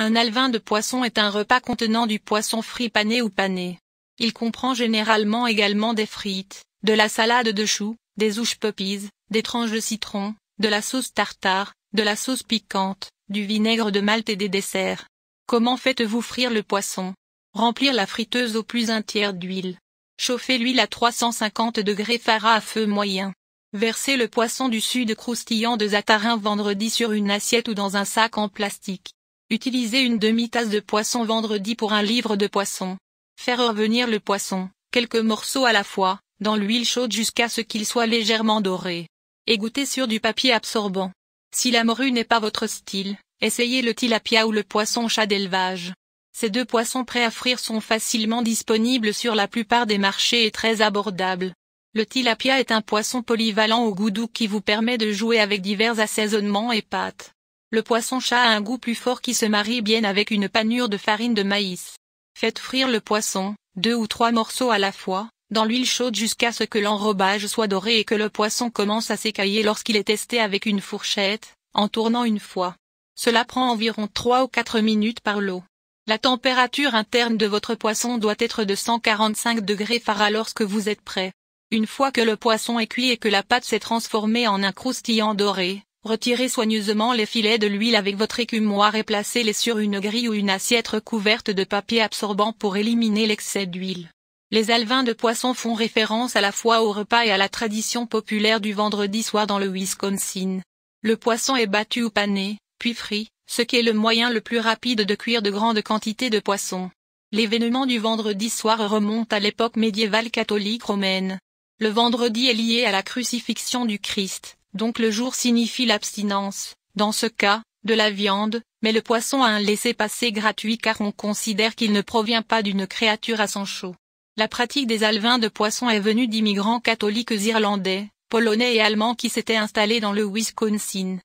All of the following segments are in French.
Un alevin de poisson est un repas contenant du poisson frit pané ou pané. Il comprend généralement également des frites, de la salade de choux, des hush puppies, des tranches de citron, de la sauce tartare, de la sauce piquante, du vinaigre de Malte et des desserts. Comment faites-vous frire le poisson? Remplir la friteuse au plus un tiers d'huile. Chauffer l'huile à 350 degrés Fahrenheit à feu moyen. Verser le poisson du sud croustillant de Zatarin vendredi sur une assiette ou dans un sac en plastique. Utiliser une demi-tasse de poisson vendredi pour un livre de poisson. Faire revenir le poisson, quelques morceaux à la fois, dans l'huile chaude jusqu'à ce qu'il soit légèrement doré. Égoutter sur du papier absorbant. Si la morue n'est pas votre style, essayez le tilapia ou le poisson-chat d'élevage. Ces deux poissons prêts à frire sont facilement disponibles sur la plupart des marchés et très abordables. Le tilapia est un poisson polyvalent au goût doux qui vous permet de jouer avec divers assaisonnements et pâtes. Le poisson-chat a un goût plus fort qui se marie bien avec une panure de farine de maïs. Faites frire le poisson, 2 ou 3 morceaux à la fois, dans l'huile chaude jusqu'à ce que l'enrobage soit doré et que le poisson commence à s'écailler lorsqu'il est testé avec une fourchette, en tournant une fois. Cela prend environ 3 ou 4 minutes par lot. La température interne de votre poisson doit être de 145 degrés Fahrenheit lorsque vous êtes prêt. Une fois que le poisson est cuit et que la pâte s'est transformée en un croustillant doré, retirez soigneusement les filets de l'huile avec votre écumoire et placez-les sur une grille ou une assiette recouverte de papier absorbant pour éliminer l'excès d'huile. Les alevins de poisson font référence à la fois au repas et à la tradition populaire du vendredi soir dans le Wisconsin. Le poisson est battu ou pané, puis frit, ce qui est le moyen le plus rapide de cuire de grandes quantités de poisson. L'événement du vendredi soir remonte à l'époque médiévale catholique romaine. Le vendredi est lié à la crucifixion du Christ, donc le jour signifie l'abstinence, dans ce cas, de la viande, mais le poisson a un laissez-passer gratuit car on considère qu'il ne provient pas d'une créature à sang chaud. La pratique des alevins de poisson est venue d'immigrants catholiques irlandais, polonais et allemands qui s'étaient installés dans le Wisconsin.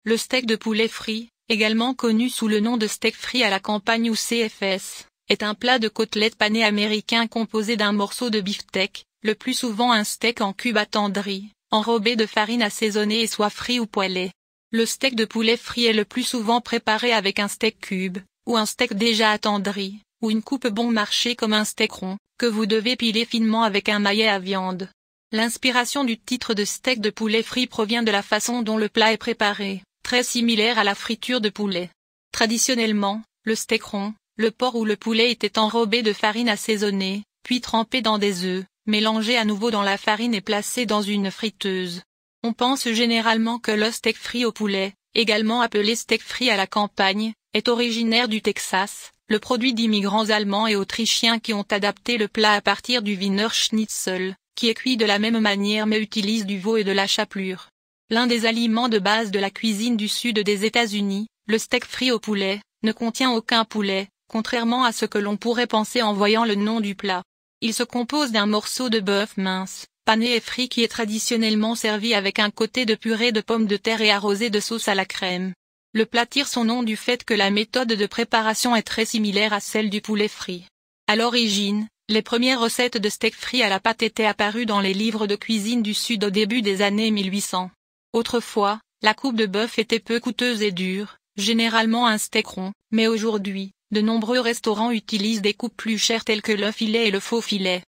Le steak de poulet frit, également connu sous le nom de steak frit à la campagne ou CFS, est un plat de côtelettes panées américain composé d'un morceau de beefsteak, le plus souvent un steak en cubes attendri, enrobé de farine assaisonnée et soit frit ou poêlé. Le steak de poulet frit est le plus souvent préparé avec un steak cube, ou un steak déjà attendri, ou une coupe bon marché comme un steak rond, que vous devez piler finement avec un maillet à viande. L'inspiration du titre de steak de poulet frit provient de la façon dont le plat est préparé, très similaire à la friture de poulet. Traditionnellement, le steak rond, le porc ou le poulet était enrobé de farine assaisonnée, puis trempé dans des œufs, mélangé à nouveau dans la farine et placé dans une friteuse. On pense généralement que le steak frit au poulet, également appelé steak frit à la campagne, est originaire du Texas, le produit d'immigrants allemands et autrichiens qui ont adapté le plat à partir du Wiener Schnitzel, qui est cuit de la même manière mais utilise du veau et de la chapelure. L'un des aliments de base de la cuisine du sud des États-Unis, le steak frit au poulet, ne contient aucun poulet, contrairement à ce que l'on pourrait penser en voyant le nom du plat. Il se compose d'un morceau de bœuf mince, pané et frit qui est traditionnellement servi avec un côté de purée de pommes de terre et arrosé de sauce à la crème. Le plat tire son nom du fait que la méthode de préparation est très similaire à celle du poulet frit. À l'origine, les premières recettes de steak frit à la pâte étaient apparues dans les livres de cuisine du Sud au début des années 1800. Autrefois, la coupe de bœuf était peu coûteuse et dure, généralement un steak rond, mais aujourd'hui, de nombreux restaurants utilisent des coupes plus chères telles que le filet et le faux filet.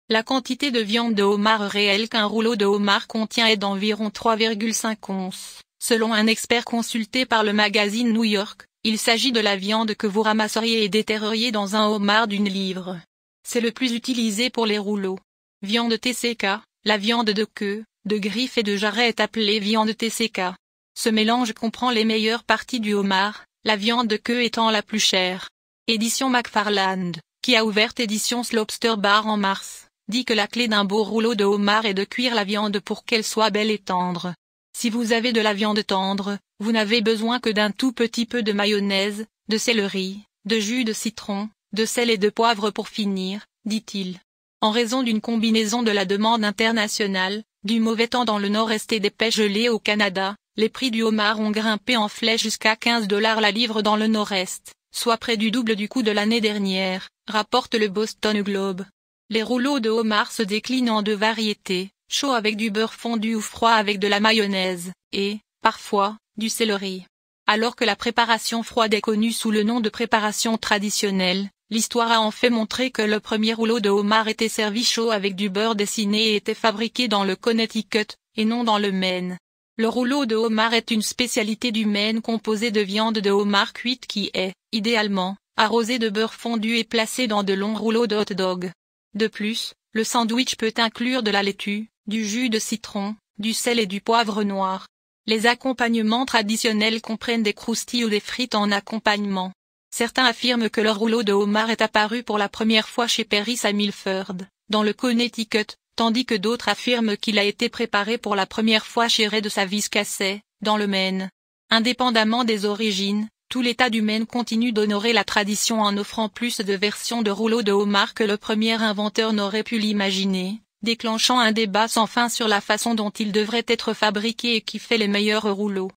La quantité de viande de homard réelle qu'un rouleau de homard contient est d'environ 3,5 onces. Selon un expert consulté par le magazine New York, il s'agit de la viande que vous ramasseriez et déterreriez dans un homard d'une livre. C'est le plus utilisé pour les rouleaux. Viande TCK, la viande de queue, de griffe et de jarret est appelée viande TCK. Ce mélange comprend les meilleures parties du homard, la viande de queue étant la plus chère. Édition McFarland, qui a ouvert Éditions Lobster Bar en mars, dit que la clé d'un beau rouleau de homard est de cuire la viande pour qu'elle soit belle et tendre. Si vous avez de la viande tendre, vous n'avez besoin que d'un tout petit peu de mayonnaise, de céleri, de jus de citron, de sel et de poivre pour finir, dit-il. En raison d'une combinaison de la demande internationale, du mauvais temps dans le nord-est et des pêches gelées au Canada, les prix du homard ont grimpé en flèche jusqu'à 15 $ la livre dans le nord-est, soit près du double du coût de l'année dernière, rapporte le Boston Globe. Les rouleaux de homard se déclinent en deux variétés, chaud avec du beurre fondu ou froid avec de la mayonnaise, et, parfois, du céleri. Alors que la préparation froide est connue sous le nom de préparation traditionnelle, l'histoire a en fait montré que le premier rouleau de homard était servi chaud avec du beurre dessiné et était fabriqué dans le Connecticut, et non dans le Maine. Le rouleau de homard est une spécialité du Maine composée de viande de homard cuite qui est, idéalement, arrosée de beurre fondu et placée dans de longs rouleaux de hot dog. De plus, le sandwich peut inclure de la laitue, du jus de citron, du sel et du poivre noir. Les accompagnements traditionnels comprennent des croustilles ou des frites en accompagnement. Certains affirment que le rouleau de homard est apparu pour la première fois chez Perris à Milford, dans le Connecticut, tandis que d'autres affirment qu'il a été préparé pour la première fois chez Ray de Saviscasset, dans le Maine. Indépendamment des origines, tout l'État du Maine continue d'honorer la tradition en offrant plus de versions de rouleau de homard que le premier inventeur n'aurait pu l'imaginer, déclenchant un débat sans fin sur la façon dont il devrait être fabriqué et qui fait les meilleurs rouleaux.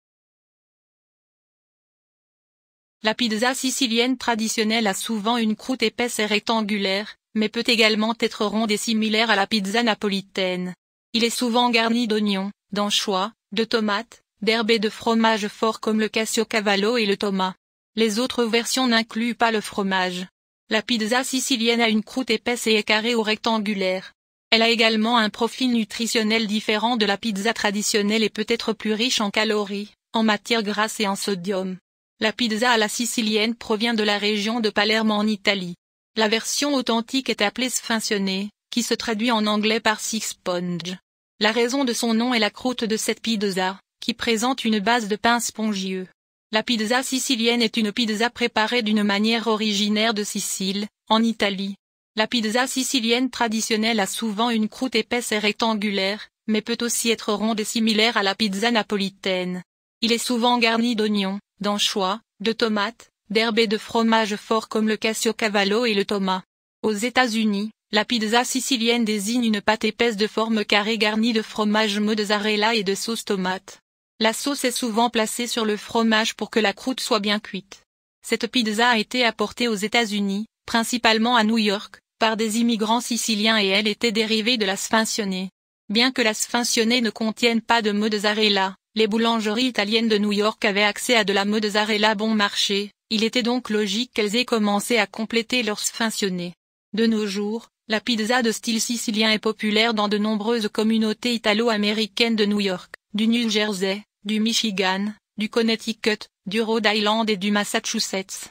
La pizza sicilienne traditionnelle a souvent une croûte épaisse et rectangulaire, mais peut également être ronde et similaire à la pizza napolitaine. Il est souvent garni d'oignons, d'anchois, de tomates, d'herbes et de fromages forts comme le Caciocavallo et le Toma. Les autres versions n'incluent pas le fromage. La pizza sicilienne a une croûte épaisse et est carrée ou rectangulaire. Elle a également un profil nutritionnel différent de la pizza traditionnelle et peut être plus riche en calories, en matières grasses et en sodium. La pizza à la sicilienne provient de la région de Palerme en Italie. La version authentique est appelée sfancione, qui se traduit en anglais par six sponge. La raison de son nom est la croûte de cette pizza, qui présente une base de pain spongieux. La pizza sicilienne est une pizza préparée d'une manière originaire de Sicile, en Italie. La pizza sicilienne traditionnelle a souvent une croûte épaisse et rectangulaire, mais peut aussi être ronde et similaire à la pizza napolitaine. Il est souvent garni d'oignons, d'anchois, de tomates, d'herbes et de fromages forts comme le Caciocavallo et le Toma. Aux États-Unis, la pizza sicilienne désigne une pâte épaisse de forme carrée garnie de fromage mozzarella et de sauce tomate. La sauce est souvent placée sur le fromage pour que la croûte soit bien cuite. Cette pizza a été apportée aux États-Unis, principalement à New York, par des immigrants siciliens et elle était dérivée de la sfancione. Bien que la sfancione ne contienne pas de mozzarella, les boulangeries italiennes de New York avaient accès à de la mozzarella bon marché, il était donc logique qu'elles aient commencé à compléter leur sfancione. De nos jours, la pizza de style sicilien est populaire dans de nombreuses communautés italo-américaines de New York, du New Jersey, du Michigan, du Connecticut, du Rhode Island et du Massachusetts.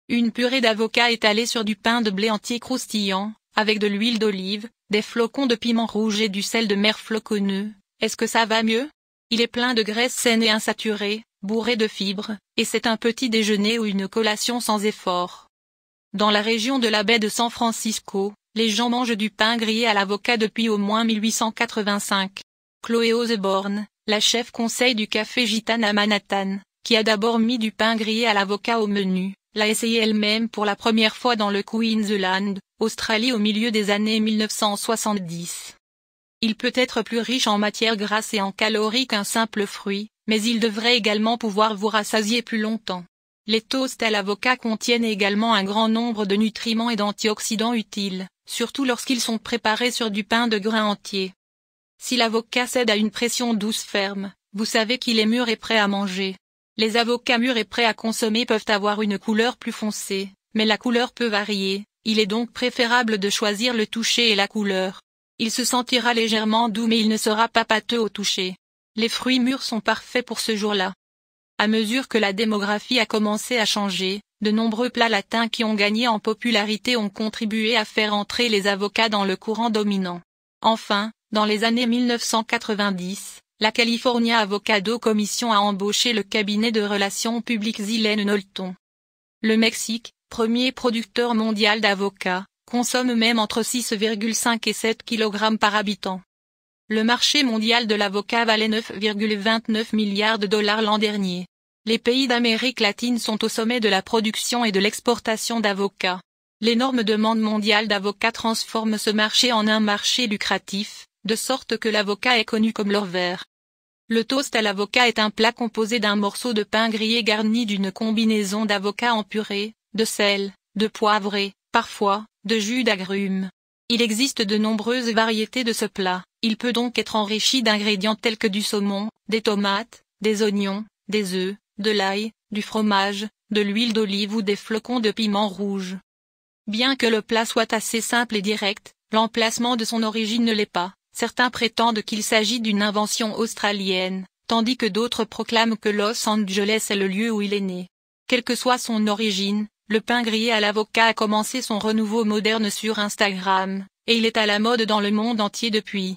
Une purée d'avocat étalée sur du pain de blé entier croustillant, avec de l'huile d'olive, des flocons de piment rouge et du sel de mer floconneux. Est-ce que ça va mieux? Il est plein de graisse saine et insaturée, bourré de fibres, et c'est un petit déjeuner ou une collation sans effort. Dans la région de la baie de San Francisco, les gens mangent du pain grillé à l'avocat depuis au moins 1885. Chloé Osborne, la chef conseil du Café Gitane à Manhattan, qui a d'abord mis du pain grillé à l'avocat au menu, l'a essayé elle-même pour la première fois dans le Queensland, Australie au milieu des années 1970. Il peut être plus riche en matières grasses et en calories qu'un simple fruit, mais il devrait également pouvoir vous rassasier plus longtemps. Les toasts à l'avocat contiennent également un grand nombre de nutriments et d'antioxydants utiles, surtout lorsqu'ils sont préparés sur du pain de grain entier. Si l'avocat cède à une pression douce ferme, vous savez qu'il est mûr et prêt à manger. Les avocats mûrs et prêts à consommer peuvent avoir une couleur plus foncée, mais la couleur peut varier, il est donc préférable de choisir le toucher et la couleur. Il se sentira légèrement doux mais il ne sera pas pâteux au toucher. Les fruits mûrs sont parfaits pour ce jour-là. À mesure que la démographie a commencé à changer, de nombreux plats latins qui ont gagné en popularité ont contribué à faire entrer les avocats dans le courant dominant. Enfin, dans les années 1990, la California Avocado Commission a embauché le cabinet de relations publiques Zilen Knowlton. Le Mexique, premier producteur mondial d'avocats, consomme même entre 6,5 et 7 kg par habitant. Le marché mondial de l'avocat valait 9,29 milliards de dollars l'an dernier. Les pays d'Amérique latine sont au sommet de la production et de l'exportation d'avocats. L'énorme demande mondiale d'avocats transforme ce marché en un marché lucratif, de sorte que l'avocat est connu comme l'or vert. Le toast à l'avocat est un plat composé d'un morceau de pain grillé garni d'une combinaison d'avocat en purée, de sel, de poivre et, parfois, de jus d'agrumes. Il existe de nombreuses variétés de ce plat, il peut donc être enrichi d'ingrédients tels que du saumon, des tomates, des oignons, des œufs, de l'ail, du fromage, de l'huile d'olive ou des flocons de piment rouge. Bien que le plat soit assez simple et direct, l'emplacement de son origine ne l'est pas. Certains prétendent qu'il s'agit d'une invention australienne, tandis que d'autres proclament que Los Angeles est le lieu où il est né. Quelle que soit son origine, le pain grillé à l'avocat a commencé son renouveau moderne sur Instagram, et il est à la mode dans le monde entier depuis.